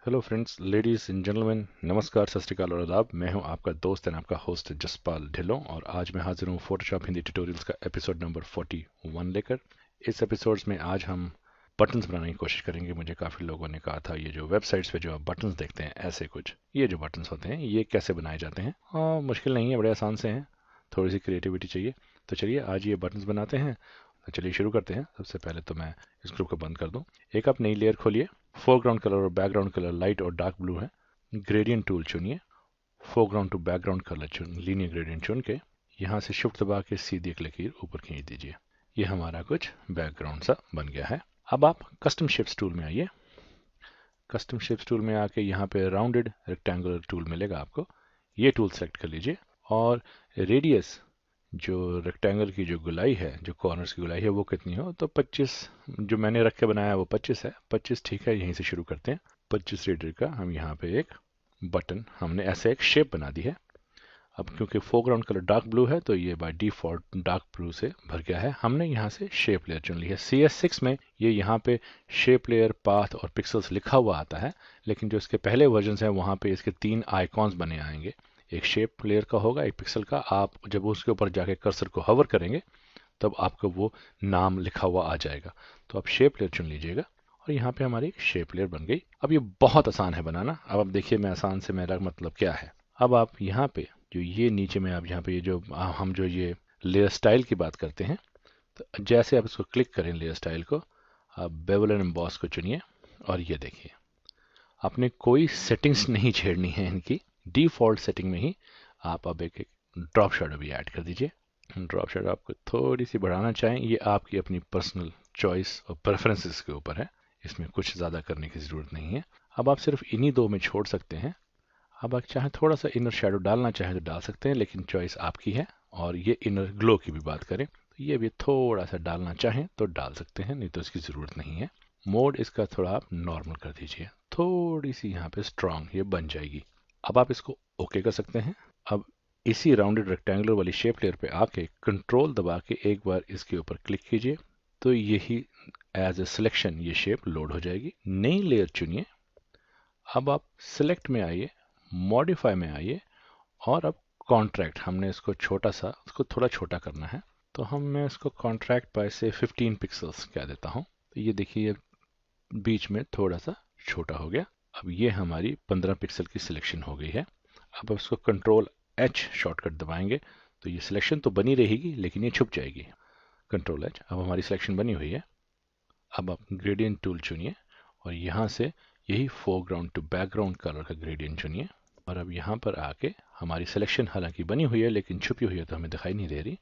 Hello friends, ladies and gentleman, नमस्कार, सत श्री अकाल और आदाब। मैं हूं आपका दोस्त एंड आपका होस्ट जसपाल ढिल्लों और आज मैं हाजिर हूं फोटोशॉप हिंदी ट्यूटोरियल्स का एपिसोड नंबर 41 लेकर। इस एपिसोड्स में आज हम बटन्स बनाने की कोशिश करेंगे। मुझे काफ़ी लोगों ने कहा था ये जो वेबसाइट्स पे जो आप बटन्स देखते हैं ऐसे कुछ, ये जो बटन्स होते हैं ये कैसे बनाए जाते हैं। हाँ, मुश्किल नहीं है, बड़े आसान से हैं, थोड़ी सी क्रिएटिविटी चाहिए। तो चलिए आज ये बटन्स बनाते हैं। तो चलिए शुरू करते हैं। सबसे पहले तो मैं इस ग्रुप को बंद कर दूं। एक आप नई लेयर खोलिए। फोरग्राउंड कलर और बैकग्राउंड कलर लाइट और डार्क ब्लू है। ग्रेडियंट टूल चुनिए। Foreground to background colour linear gradient चुन के यहाँ से शिफ्ट दबा के सीधी एक लकीर ऊपर खींच दीजिए। ये हमारा कुछ बैकग्राउंड सा बन गया है। अब आप कस्टम शेप्स टूल में आइए। कस्टम शेप्स टूल में आके यहाँ पे राउंडेड रेक्टेंगुलर टूल मिलेगा आपको। ये टूल सेलेक्ट कर लीजिए और रेडियस, जो रेक्टेंगल की जो गुलाई है, जो कॉर्नर्स की गुलाई है वो कितनी हो, तो 25 जो मैंने रख के बनाया है वो 25 है। 25 ठीक है, यहीं से शुरू करते हैं। 25 रेडियस का हम यहाँ पे एक बटन, हमने ऐसे एक शेप बना दी है। अब क्योंकि फोरग्राउंड कलर डार्क ब्लू है तो ये बाय डिफॉल्ट डार्क ब्लू से भर गया है। हमने यहाँ से शेप लेयर चुन ली है। CS6 में ये यहाँ पे शेप लेयर, पाथ और पिक्सल्स लिखा हुआ आता है, लेकिन जो इसके पहले वर्जन हैं वहाँ पे इसके 3 आइकॉन्स बने आएंगे। एक शेप लेयर का होगा, एक पिक्सल का। आप जब उसके ऊपर जाके कर्सर को हवर करेंगे तब आपको वो नाम लिखा हुआ आ जाएगा। तो आप शेप लेयर चुन लीजिएगा और यहाँ पे हमारी एक शेप लेयर बन गई। अब ये बहुत आसान है बनाना। अब आप देखिए मैं आसान से मेरा मतलब क्या है। अब आप यहाँ पे जो ये नीचे में आप यहाँ पे ये जो हम जो ये लेयर स्टाइल की बात करते हैं, तो जैसे आप इसको क्लिक करें लेयर स्टाइल को, आप बेवल एंड एम्बॉस को चुनिए और ये देखिए आपने कोई सेटिंग्स नहीं छेड़नी है इनकी। डिफॉल्ट सेटिंग में ही आप अब एक ड्रॉप शैडो भी ऐड कर दीजिए। ड्रॉप शैडो आपको थोड़ी सी बढ़ाना चाहें, ये आपकी अपनी पर्सनल चॉइस और प्रेफरेंसेस के ऊपर है, इसमें कुछ ज़्यादा करने की ज़रूरत नहीं है। अब आप सिर्फ इन्हीं दो में छोड़ सकते हैं। अब आप चाहें थोड़ा सा इनर शेडो डालना चाहें तो डाल सकते हैं, लेकिन चॉइस आपकी है। और ये इनर ग्लो की भी बात करें तो ये भी थोड़ा सा डालना चाहें तो डाल सकते हैं, नहीं तो इसकी ज़रूरत नहीं है। मोड इसका थोड़ा आप नॉर्मल कर दीजिए, थोड़ी सी यहाँ पे स्ट्रांग ये बन जाएगी। अब आप इसको ओके कर सकते हैं। अब इसी राउंडेड रेक्टेंगुलर वाली शेप लेयर पे आके कंट्रोल दबा के एक बार इसके ऊपर क्लिक कीजिए तो यही एज ए सिलेक्शन ये शेप लोड हो जाएगी। नई लेयर चुनिए। अब आप सिलेक्ट में आइए, मॉडिफाई में आइए और अब कॉन्ट्रैक्ट, हमने इसको छोटा सा, उसको थोड़ा छोटा करना है तो मैं इसको कॉन्ट्रैक्ट बाय से 15 पिक्सल्स कह देता हूँ। तो ये देखिए बीच में थोड़ा सा छोटा हो गया। अब ये हमारी 15 पिक्सल की सिलेक्शन हो गई है। अब इसको कंट्रोल H शॉर्टकट दबाएंगे तो ये सिलेक्शन तो बनी रहेगी लेकिन ये छुप जाएगी। कंट्रोल H, अब हमारी सिलेक्शन बनी हुई है। अब आप ग्रेडियंट टूल चुनिए और यहाँ से यही फोरग्राउंड टू बैकग्राउंड कलर का ग्रेडियंट चुनिए और अब यहाँ पर आके हमारी सिलेक्शन हालांकि बनी हुई है लेकिन छुपी हुई है तो हमें दिखाई नहीं दे रही।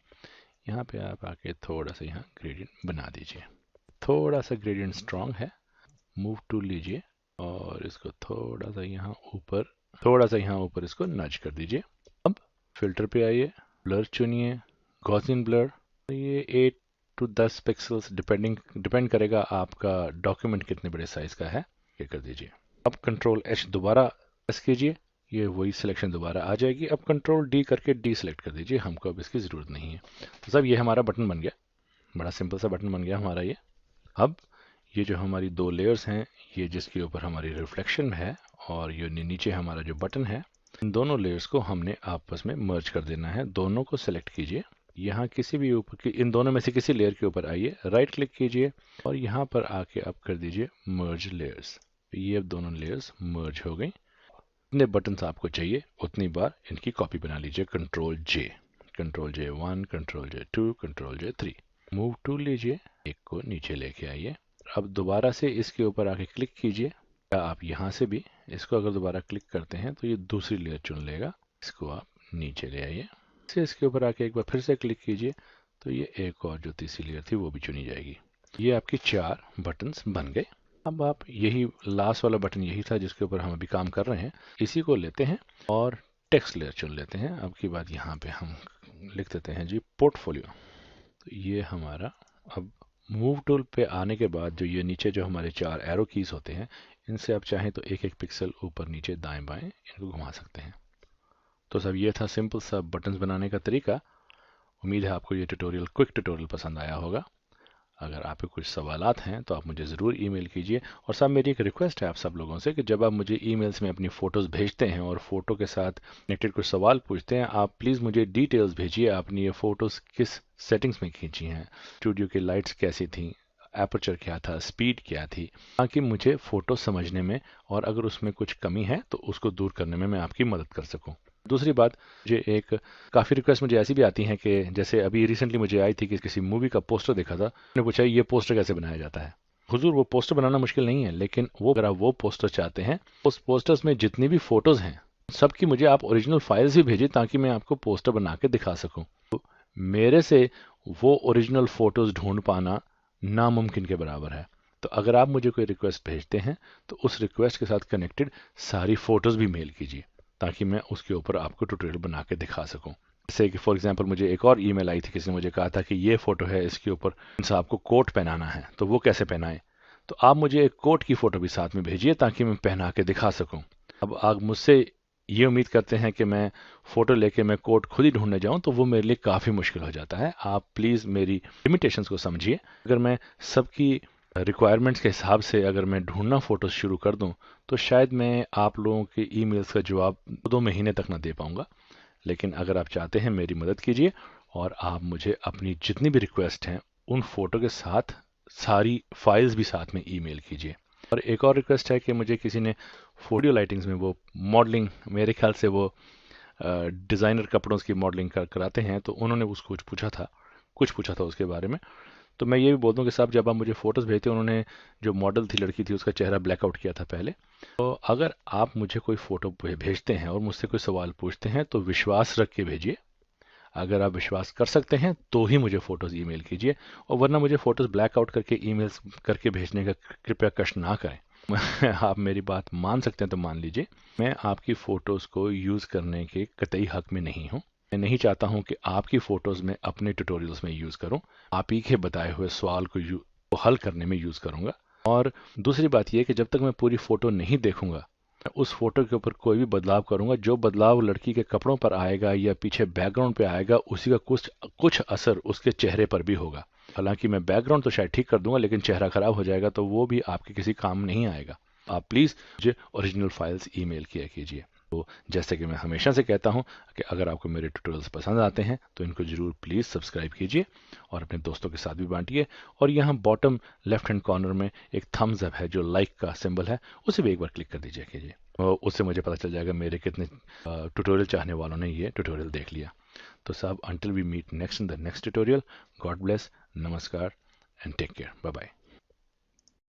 यहाँ पे आप आके थोड़ा सा यहाँ ग्रेडियंट बना दीजिए। थोड़ा सा ग्रेडियंट स्ट्रांग है। मूव टूल लीजिए और इसको थोड़ा सा यहाँ ऊपर, थोड़ा सा यहाँ ऊपर इसको नज कर दीजिए। अब फिल्टर पे आइए, ब्लर चुनिए, गॉसियन ब्लर। ये 8 to 10 पिक्सल्स डिपेंड करेगा आपका डॉक्यूमेंट कितने बड़े साइज का है, ये कर दीजिए। अब कंट्रोल H दोबारा प्रेस कीजिए, ये वही सिलेक्शन दोबारा आ जाएगी। अब कंट्रोल D करके डी सेलेक्ट कर दीजिए, हमको अब इसकी ज़रूरत नहीं है। तो सब ये हमारा बटन बन गया, बड़ा सिंपल सा बटन बन गया हमारा ये। अब ये जो हमारी दो लेयर्स हैं, ये जिसके ऊपर हमारी रिफ्लेक्शन है और ये नीचे हमारा जो बटन है, इन दोनों लेयर्स को हमने आपस में मर्ज कर देना है। दोनों को सेलेक्ट कीजिए, यहाँ किसी भी ऊपर की इन दोनों में से किसी लेयर के ऊपर आइए, राइट क्लिक कीजिए और यहाँ पर आके आप कर दीजिए मर्ज लेयर्स। ये अब दोनों लेयर्स मर्ज हो गई। जितने बटन्स आपको चाहिए उतनी बार इनकी कॉपी बना लीजिए। Control J, control J1, control J2, control J3। Move tool लीजिए, एक को नीचे लेके आइए। अब दोबारा से इसके ऊपर आके क्लिक कीजिए, या आप यहाँ से भी इसको अगर दोबारा क्लिक करते हैं तो ये दूसरी लेयर चुन लेगा। इसको आप नीचे ले आइए, से इसके ऊपर आके एक बार फिर से क्लिक कीजिए तो ये एक और जो तीसरी लेयर थी वो भी चुनी जाएगी। ये आपकी 4 बटन्स बन गए। अब आप यही लास्ट वाला बटन यही था जिसके ऊपर हम अभी काम कर रहे हैं, इसी को लेते हैं और टेक्स्ट लेयर चुन लेते हैं। अब की बात यहाँ पे हम लिख देते हैं जी पोर्टफोलियो। तो ये हमारा, अब मूव टूल पे आने के बाद जो ये नीचे जो हमारे 4 एरो कीज होते हैं, इनसे आप चाहें तो एक एक पिक्सल ऊपर नीचे दाएं बाएं इनको घुमा सकते हैं। तो सब ये था सिंपल सा बटन्स बनाने का तरीका। उम्मीद है आपको ये ट्यूटोरियल, क्विक ट्यूटोरियल पसंद आया होगा। अगर आपके कुछ सवालात हैं तो आप मुझे ज़रूर ईमेल कीजिए। और साहब मेरी एक रिक्वेस्ट है आप सब लोगों से कि जब आप मुझे ईमेल्स में अपनी फ़ोटोज़ भेजते हैं और फ़ोटो के साथ कनेक्टेड कुछ सवाल पूछते हैं, आप प्लीज़ मुझे डिटेल्स भेजिए। आपने ये फ़ोटोज़ किस सेटिंग्स में खींची हैं, स्टूडियो की लाइट्स कैसी थी, एपर्चर क्या था, स्पीड क्या थी, ताकि मुझे फ़ोटो समझने में और अगर उसमें कुछ कमी है तो उसको दूर करने में मैं आपकी मदद कर सकूं। दूसरी बात, मुझे एक काफ़ी रिक्वेस्ट मुझे ऐसी भी आती हैं कि जैसे अभी रिसेंटली मुझे आई थी कि किसी मूवी का पोस्टर देखा था, मैंने पूछा ये पोस्टर कैसे बनाया जाता है। हुजूर वो पोस्टर बनाना मुश्किल नहीं है, लेकिन वो अगर आप वो पोस्टर चाहते हैं, उस पोस्टर्स में जितनी भी फ़ोटोज़ हैं सबकी मुझे आप ओरिजिनल फाइल्स भी भेजिए ताकि मैं आपको पोस्टर बना के दिखा सकूं। तो मेरे से वो ओरिजिनल फ़ोटोज़ ढूंढ पाना नामुमकिन के बराबर है। तो अगर आप मुझे कोई रिक्वेस्ट भेजते हैं तो उस रिक्वेस्ट के साथ कनेक्टेड सारी फ़ोटोज़ भी मेल कीजिए ताकि मैं उसके ऊपर आपको ट्यूटोरियल बना के दिखा सकूं। जैसे कि फॉर एग्जांपल मुझे एक और ईमेल आई थी, किसी ने मुझे कहा था कि ये फ़ोटो है, इसके ऊपर आपको कोट पहनाना है, तो वो कैसे पहनाएं। तो आप मुझे एक कोट की फ़ोटो भी साथ में भेजिए ताकि मैं पहना के दिखा सकूं। अब आप मुझसे ये उम्मीद करते हैं कि मैं फ़ोटो लेके मैं कोट खुद ही ढूंढने जाऊं, तो वो मेरे लिए काफ़ी मुश्किल हो जाता है। आप प्लीज़ मेरी लिमिटेशंस को समझिए। अगर मैं सबकी रिक्वायरमेंट्स के हिसाब से अगर मैं ढूंढना फ़ोटोज़ शुरू कर दूं तो शायद मैं आप लोगों के ईमेल्स का जवाब 2 महीने तक ना दे पाऊंगा। लेकिन अगर आप चाहते हैं मेरी मदद कीजिए और आप मुझे अपनी जितनी भी रिक्वेस्ट हैं उन फ़ोटो के साथ सारी फाइल्स भी साथ में ईमेल कीजिए। और एक और रिक्वेस्ट है कि मुझे किसी ने फोडियो लाइटिंग्स में वो मॉडलिंग, मेरे ख्याल से वो डिज़ाइनर कपड़ों की मॉडलिंग कराते हैं, तो उन्होंने उसको कुछ पूछा था उसके बारे में। तो मैं ये भी बोल दूं कि साहब जब आप मुझे फ़ोटोज़ भेजते हैं, उन्होंने जो मॉडल थी लड़की थी उसका चेहरा ब्लैकआउट किया था पहले। तो अगर आप मुझे कोई फ़ोटो भेजते हैं और मुझसे कोई सवाल पूछते हैं तो विश्वास रख के भेजिए। अगर आप विश्वास कर सकते हैं तो ही मुझे फ़ोटोज़ ईमेल कीजिए, और वरना मुझे फ़ोटोज़ ब्लैकआउट करके ईमेल्स करके भेजने का कृपया कष्ट ना करें। आप मेरी बात मान सकते हैं तो मान लीजिए, मैं आपकी फ़ोटोज़ को यूज़ करने के कतई हक में नहीं हूँ। मैं नहीं चाहता हूँ कि आपकी फ़ोटोज़ में अपने ट्यूटोरियल्स में यूज़ करूँ। आप ही के बताए हुए सवाल को हल करने में यूज़ करूँगा। और दूसरी बात यह कि जब तक मैं पूरी फ़ोटो नहीं देखूँगा, उस फोटो के ऊपर कोई भी बदलाव करूंगा, जो बदलाव लड़की के कपड़ों पर आएगा या पीछे बैकग्राउंड पे आएगा, उसी का कुछ कुछ असर उसके चेहरे पर भी होगा। हालांकि मैं बैकग्राउंड तो शायद ठीक कर दूंगा, लेकिन चेहरा खराब हो जाएगा तो वो भी आपके किसी काम नहीं आएगा। आप प्लीज़ मुझे ओरिजिनल फाइल्स ईमेल किया कीजिए। तो जैसे कि मैं हमेशा से कहता हूं कि अगर आपको मेरे ट्यूटोरियल्स पसंद आते हैं तो इनको ज़रूर प्लीज़ सब्सक्राइब कीजिए और अपने दोस्तों के साथ भी बांटिए। और यहाँ बॉटम लेफ्ट हैंड कॉर्नर में एक थम्स अप है जो लाइक का सिंबल है, उसे भी एक बार क्लिक कर दीजिए कीजिए। उससे मुझे पता चल जाएगा मेरे कितने ट्यूटोरियल चाहने वालों ने ये ट्यूटोरियल देख लिया। तो साहब, until we meet next in the next tutorial, God bless, नमस्कार and take care, bye bye.